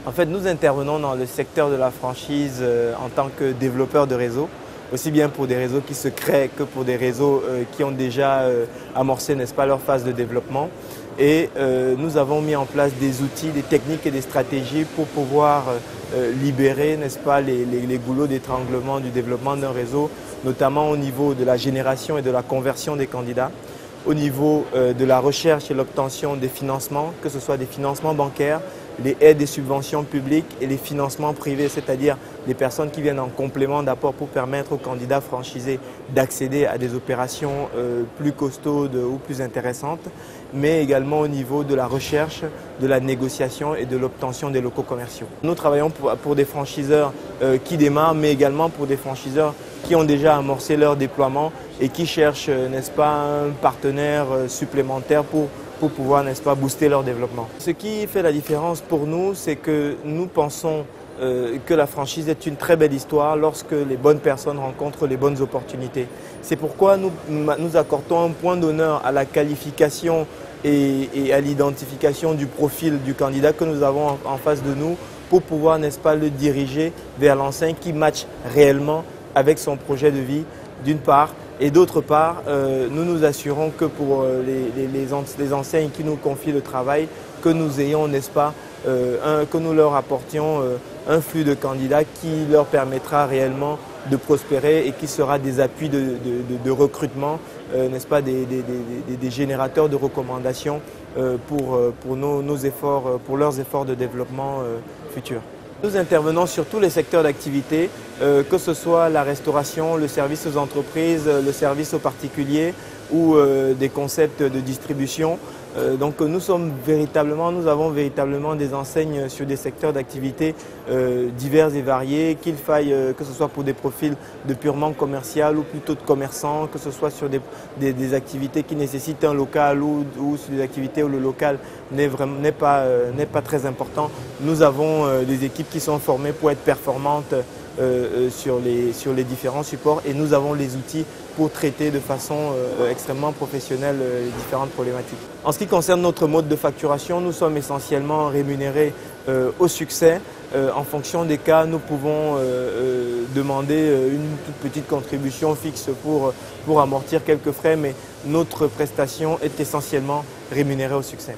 En fait, nous intervenons dans le secteur de la franchise en tant que développeurs de réseaux, aussi bien pour des réseaux qui se créent que pour des réseaux qui ont déjà amorcé, n'est-ce pas, leur phase de développement. Et nous avons mis en place des outils, des techniques et des stratégies pour pouvoir libérer, n'est-ce pas, les goulots d'étranglement du développement d'un réseau, notamment au niveau de la génération et de la conversion des candidats, au niveau de la recherche et l'obtention des financements, que ce soit des financements bancaires, les aides et subventions publiques et les financements privés, c'est-à-dire des personnes qui viennent en complément d'apport pour permettre aux candidats franchisés d'accéder à des opérations plus costaudes ou plus intéressantes, mais également au niveau de la recherche, de la négociation et de l'obtention des locaux commerciaux. Nous travaillons pour des franchiseurs qui démarrent, mais également pour des franchiseurs qui ont déjà amorcé leur déploiement et qui cherchent, n'est-ce pas, un partenaire supplémentaire pour pouvoir, n'est-ce pas, booster leur développement. Ce qui fait la différence pour nous, c'est que nous pensons que la franchise est une très belle histoire lorsque les bonnes personnes rencontrent les bonnes opportunités. C'est pourquoi nous accordons un point d'honneur à la qualification et à l'identification du profil du candidat que nous avons en face de nous pour pouvoir, n'est-ce pas, le diriger vers l'enseigne qui matche réellement avec son projet de vie, d'une part. Et d'autre part, nous nous assurons que pour les enseignes qui nous confient le travail, que nous ayons, n'est-ce pas, que nous leur apportions un flux de candidats qui leur permettra réellement de prospérer et qui sera des appuis de recrutement, n'est-ce pas, des générateurs de recommandations pour nos efforts, pour leurs efforts de développement futurs. Nous intervenons sur tous les secteurs d'activité, que ce soit la restauration, le service aux entreprises, le service aux particuliers ou des concepts de distribution. Donc nous avons véritablement des enseignes sur des secteurs d'activité divers et variés, qu'il faille que ce soit pour des profils de purement commercial ou plutôt de commerçants, que ce soit sur des activités qui nécessitent un local ou sur des activités où le local n'est pas très important. Nous avons des équipes qui sont formées pour être performantes sur les différents supports et nous avons les outils pour traiter de façon extrêmement professionnelle les différentes problématiques. En ce qui concerne notre mode de facturation, nous sommes essentiellement rémunérés au succès. En fonction des cas, nous pouvons demander une toute petite contribution fixe pour amortir quelques frais, mais notre prestation est essentiellement rémunérée au succès.